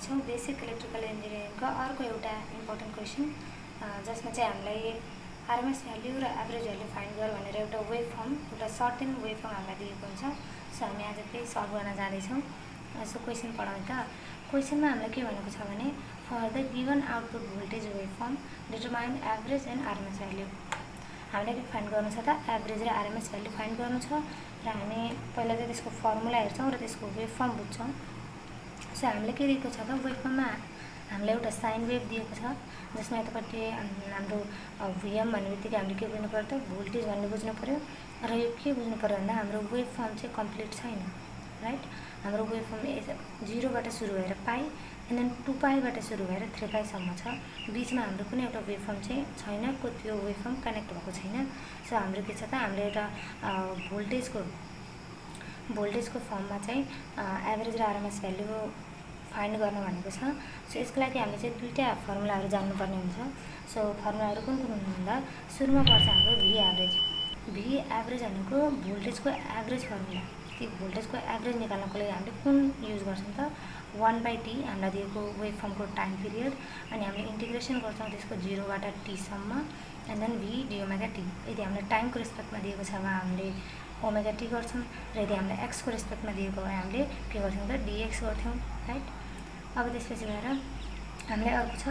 छौं basic electrical इन्जिनियरिङको अर्को एउटा इम्पोर्टेन्ट क्वेशन जसमा चाहिँ हामीलाई आरएमएस भ्याल्यु र एभरेज भ्याल्यु फाइन्ड गर भनेर एउटा वेभ फर्म एउटा सर्टेन वेभ फर्म हामीलाई दिएको हुन्छ। सो हामी आज त्यही सल्भ गर्न जाँदैछौँ। सो क्वेशन पढाउँ त। क्वेशनमा हामीलाई के भनेको छ भने for the given output voltage wave form determine average and RMS value. हामीले के फाइन्ड गर्नु छ त एभरेज र आरएमएस भ्याल्यु फाइन्ड गर्नु छ र हामी पहिला चाहिँ त्यसको फर्मुला हेर्छौँ र त्यसको वेभ फर्म बुझ्छौँ। सो हामीले के दिएको छ त वेभ फर्ममा हामीलाई एउटा साइन वेभ दिएको छ जसमा यतापट्टि हाम्रो भिएम भन्ने बित्तिकै हामीले के बुझ्नु पर्यो त भोल्टेज भन्ने बुझ्नु पर्यो र यो के बुझ्नु पर्यो भन्दा हाम्रो वेभ फर्म चाहिँ कम्प्लिट छैन, राइट। हाम्रो वेभ फर्म 0 बाट सुरु भएर पाई एन्ड देन 2 पाईबाट सुरु भएर 3 पाईसम्म छ। बिचमा हाम्रो कुनै एउटा वेभ फर्म चाहिँ छैन, त्यो वेभ फर्म कनेक्ट भएको छैन। सो हाम्रो के छ त हामीले एउटा भोल्टेजको फर्ममा चाहिँ एभरेज र आरएमएस भ्याल्यु फाइन्ड गर्न भनेको छ। सो यसको लागि हामीले चाहिँ दुईटा फर्मुलाहरू जान्नुपर्ने हुन्छ। सो फर्मुलाहरू कुन कुन हुन् भन्दा सुरुमा पर्छ हाम्रो भी एभरेज भनेको भोल्टेजको एभरेज फर्मुला। कि भोल्टेजको एभरेज निकाल्नको लागि हामीले कुन युज गर्छौँ त 1/t हामीलाई दिएको वेभ फर्मको टाइम पिरियड अनि हामीले इन्टिग्रेसन गर्छौँ त्यसको 0 बाट t सम्म एन्ड देन v dओमेगा t। यदि हामीलाई टाइमको रेस्पेक्टमा दिएको छ भने हामीले ओमेगा t गर्छौँ र यदि हामीलाई x को रेस्पेक्टमा दिएको भए हामीले के गर्थ्यौँ त dx गर्थ्यौँ, राइट। अब त्यसपछि गएर हामीलाई अर्को छ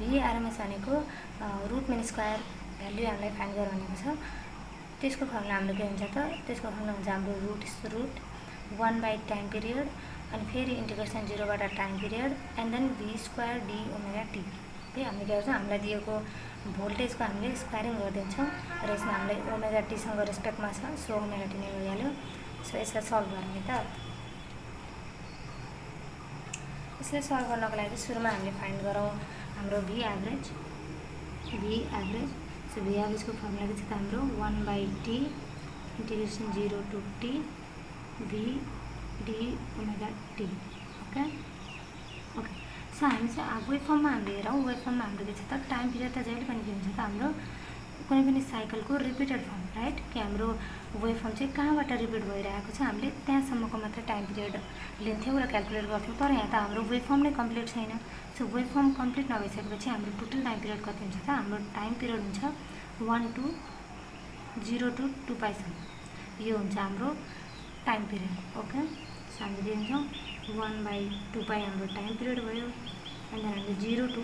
VRMS भनेको रुट मिन स्क्वायर भ्याल्यु हामीलाई फाइन्ड गर भनेको छ। त्यसको फर्मुला हाम्रो के हुन्छ त त्यसको फर्मुला हुन्छ हाम्रो रुट 1 टाइम पिरियड अनि फेरि इन्टिग्रेसन 0 बाट time period and then v square d omega t। है हामीले के गर्छौँ हामीलाई दिएको भोल्टेजको हामीले स्क्वायरिङ गरिदिन्छौँ र यसमा हामीले ओमेगा t सँग रेस्पेक्टमा छ सो ओमेगा t नै भइहाल्यो। सो यसलाई सल्भ गर्ने त यसलाई सल्भ गर्नको लागि सुरुमा हामीले फाइन्ड गरौँ हाम्रो भी एभरेज। सो भी एभरेजको फर्मुला के छ त हाम्रो 1/t integration 0 to t v d omega t। Okay. So हामी चाहिँ वेभ फर्ममा हामीले हेरौँ वेभ फर्ममा हाम्रो के छ त टाइम पिरियड त जहिले पनि के हुन्छ त हाम्रो कुनै पनि साइकलको रिपिटेड फर्म, राइट। कि हाम्रो वेभ फर्म चाहिँ कहाँबाट रिपिट भइरहेको छ हामीले त्यहाँसम्मको मात्रै टाइम पिरियड लिन्थ्यौँ र क्यालकुलेट गर्थ्यौँ। तर यहाँ त हाम्रो वेभ फर्म नै कम्प्लिट छैन। सो वेभ फर्म कम्प्लिट नभइसकेपछि हाम्रो टोटल टाइम पिरियड कति हुन्छ त हाम्रो टाइम पिरियड हुन्छ 0 to 2 पाईसम्म। यो हुन्छ हाम्रो टाइम पिरियड। ओके। सो हामीले दिन्छौँ 1/2 पाई हाम्रो टाइम पिरियड भयो एन्ड देन हामीले 0 to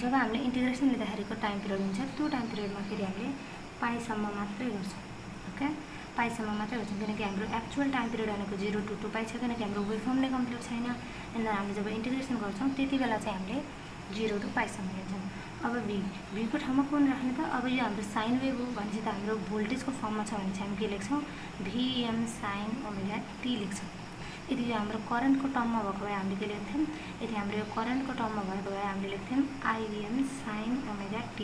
जब हामीले इन्टिग्रेसन लिँदाखेरिको टाइम पिरियड हुन्छ त्यो टाइम पिरियडमा फेरि हामीले पाईसम्म मात्रै गर्छौँ। ओके। पाईसम्म मात्रै गर्छौँ किनकि हाम्रो एक्चुअल टाइम पिरियड भनेको 0 to 2 पाई छ किनकि हाम्रो वेभ फर्म नै कम्प्लिट छैन। एन्ड देन हामीले जब इन्टिग्रेसन गर्छौँ त्यति बेला चाहिँ हामीले 0 to पाईसम्म लिन्छौँ। अब भीको ठाउँमा कुन राख्ने त अब यो हाम्रो साइन वेभ हो भनेपछि त हाम्रो भोल्टेजको फर्ममा छ भने चाहिँ हामी के लेख्छौँ vm साइन ओमेगा t लेख्छौँ। यदि यो हाम्रो करेन्टको टर्ममा भएको भए हामीले के लेख्थ्यौँ यदि हाम्रो यो करेन्टको टर्ममा भएको भए हामीले लेख्थ्यौँ IVM sine omega t।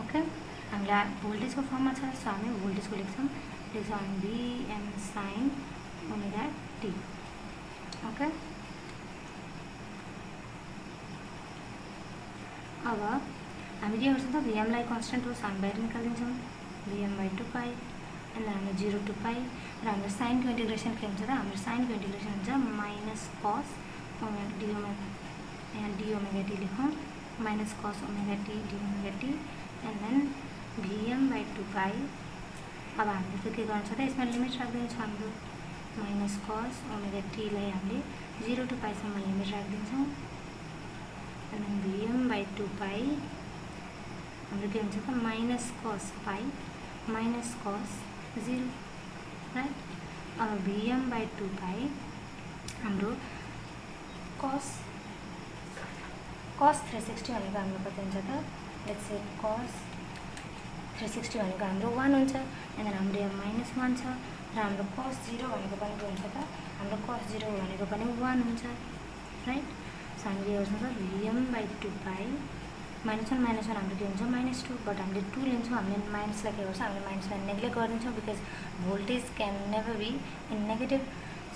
Okay. हामीलाई भोल्टेजको फर्ममा छ सो हामी भोल्टेजको लेख्छौँ हामी vm sine omega t। Okay. अब हामी के गर्छौँ त vmलाई कन्स्टेन्ट हो हामी बाहिर निकालिदिन्छौँ vm/2 पाई एन्ड हाम्रो 0 to पाई र हाम्रो साइनको इन्टिग्रेसन के हुन्छ त हाम्रो साइनको इन्टिग्रेसन हुन्छ minus cos omega d omega यहाँ d ओमेगा t लेखौँ minus cos omega t d omega t and then vm/2 pi. अब हामीले चाहिँ के गर्नु छ त यसमा लिमिट राखिदिन्छौँ हाम्रो माइनस कस ओमेगा t लाई हामीले 0 to पाईसम्म लिमिट राखिदिन्छौँ एन्ड देन vm/2 पाई हाम्रो के हुन्छ त minus cos pi minus cos 0, right. अब vm/2 पाई हाम्रो कस 360 भनेको हाम्रो कति हुन्छ त लेट्स से कस 360 भनेको हाम्रो 1 हुन्छ एन्ड देन हाम्रो यहाँ -1 छ र हाम्रो कस 0 भनेको पनि के हुन्छ त हाम्रो कस 0 भनेको पनि 1 हुन्छ, राइट। सो हामीले के गर्छौँ त vm/2 पाई -1 हाम्रो के हुन्छ -2 बट हामीले 2 लिन्छौँ हामीले माइनसलाई के गर्छौँ हामीले माइनसलाई नेग्लेक्ट गरिदिन्छौँ because voltage can never be in negative.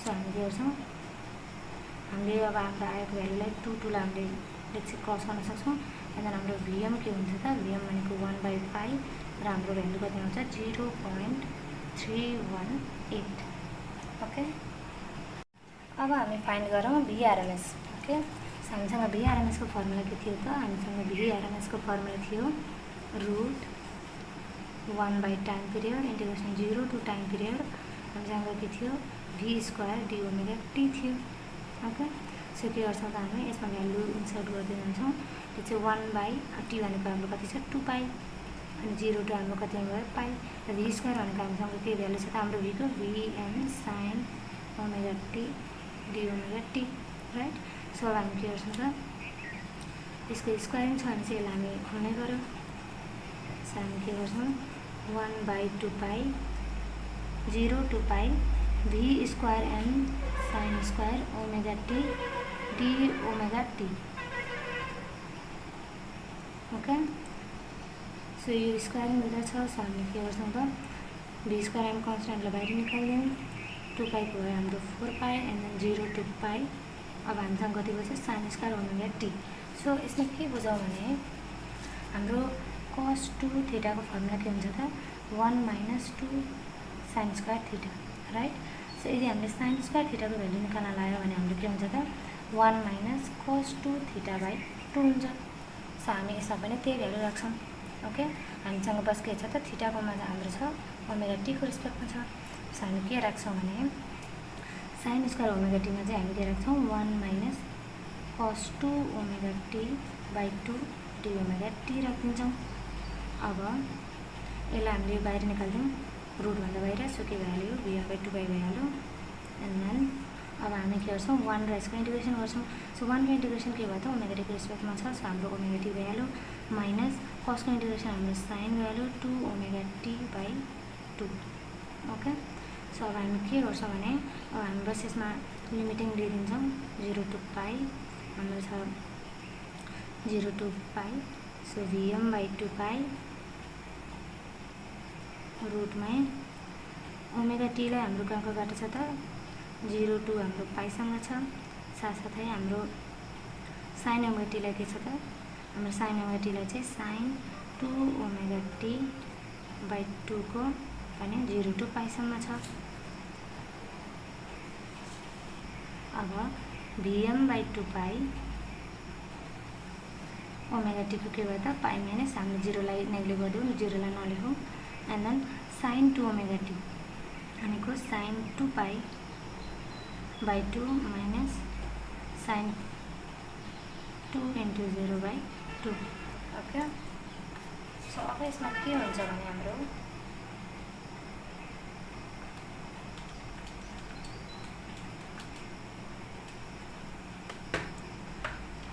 So हामीले के गर्छौँ हामीले अब हाम्रो आएको भ्यालुलाई 2 लाई हामीले लेट्स से क्रस गर्न सक्छौँ एन्ड देन हाम्रो vm के हुन्छ त vm भनेको 1/पाई र हाम्रो भ्यालु कति हुन्छ 0.318। ओके। अब हामी फाइन्ड गरौँ VRMS. ओके, हामीसँग VRMS को फर्मुला के थियो त? हामीसँग VRMS को फर्मुला थियो √1 time period integration 0 to time period. हामीसँग के थियो v² d⍵t थियो. ओके, सो के गर्छ त हामी यसमा भ्यालु इन्सर्ट गर्दै जान्छौँ. त्यो चाहिँ 1/t भनेको हाम्रो कति छ 2π अनि 0 to हाम्रो कति भयो पाइ र v² भनेको हामीसँग के भ्यालु छ त हाम्रो v को vm sin ⍵t d⍵t, right. So अब हामी के गर्छौँ त यसको स्क्वायरिङ छ भने चाहिँ यसलाई हामी खोल्ने गरौँ. सो हामी के गर्छौँ 1/2π 0 to π v² m sin² ⍵t d⍵t. Okay, so यो स्क्वायरिङ हुँदा छ. सो हामीले के गर्छौँ त v² m कन्स्टेन्टलाई बाहिर निकाल्यौँ. 2π को भयो हाम्रो 4π एन्ड देन 0 to π. अब हामीसँग कति बच्यो sin² ⍵t. सो यसमा के बुझौँ भने हाम्रो cos 2θ को फर्मुला के हुन्छ त 1 - 2 sin² θ, राइट. सो यदि हामीले sin² θ को भ्यालु निकाल्न लाग्यो भने हाम्रो के हुन्छ त 1 - cos 2θ/2 हुन्छ. सो हामी यसमा पनि त्यही भ्यालु राख्छौँ. ओके, हामीसँग बस के छ त थीटाको मा हाम्रो छ ⍵t को रेस्पेक्टमा छ. सो हामी के राख्छौँ भने sin² ⍵t मा चाहिँ हामी के राख्छौँ 1 - cos 2⍵t/2 d⍵t राखिदिन्छौँ. अब यसलाई हामीले बाहिर निकाल्छौँ रुटभन्दा बाहिर. सो के भइहाल्यो v/2π भइहाल्यो. एन्ड देन अब हामी के गर्छौँ 1 र यसको इन्टिग्रेसन गर्छौँ. सो 1 को इन्टिग्रेसन के भयो त ⍵t को रेस्पेक्टमा छ. सो हाम्रो ⍵t भइहाल्यो माइनस cos को इन्टिग्रेसन हाम्रो sin भइहाल्यो 2⍵t/2. ओके, सो अब हामी के गर्छौँ भने अब हामी बस यसमा लिमिटिङ लिइदिन्छौँ 0 to π. हाम्रो छ 0 to π. सो vm/2π रुटमै ⍵t लाई हाम्रो कहाँको बाटो छ त 0 to हाम्रो पाइसँग छ. साथसाथै हाम्रो sin ⍵t लाई के छ त हाम्रो sin ⍵t लाई चाहिँ sin 2⍵t/2 को पनि 0 to पाइसम्म छ. अब vm/2π ⍵t को के भयो त पाइ माइनस हामीले 0 लाई नेग्लेक्ट गरिदिउँ, 0 लाई नलेखौँ. एन्ड देन sin 2⍵t भनेको sin 2π/2 minus sin 2 × 0/2. Okay, so अब यसमा के हुन्छ भने हाम्रो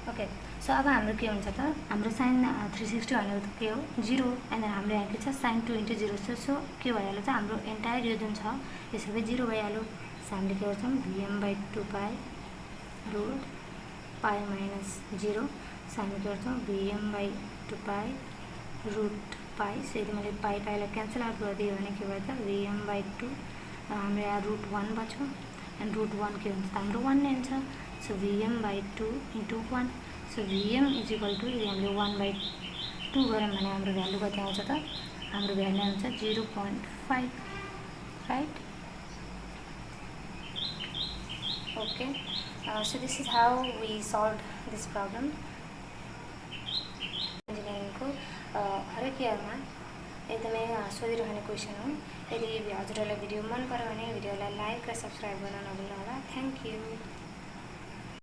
ओके, सो अब हाम्रो के हुन्छ त हाम्रो sin 360 भनेको त के हो 0. एन्ड देन हाम्रो यहाँ के छ sin 2 × 0. सो के भइहाल्यो त हाम्रो एन्टायर यो जुन छ यो सबै 0 भइहाल्यो. सो हामीले के गर्छौँ vm/2π रुट π - 0. सो हामी के गर्छौँ vm/2π रुट π. सो यदि मैले पाइलाई क्यान्सल आउट गरिदियो भने के भयो त vm/2 हाम्रो यहाँ √1 बच्यो. एन्ड √1 के हुन्छ त हाम्रो 1 नै हुन्छ. So vm/2 × 1. सो vm = यदि हामीले 1/2 गऱ्यौँ भने हाम्रो भ्यालु कति आउँछ त हाम्रो भ्यालु आउँछ 0.5, right. Okay, so this is how we solve this problem. इन्जिनियरिङको हरेक इयरमा एकदमै सोधिरहने क्वेसन हो. यदि हजुरहरूलाई भिडियो मन पर्यो भने भिडियोलाई लाइक र सब्सक्राइब गर्न नभुल्नु होला. Thank you.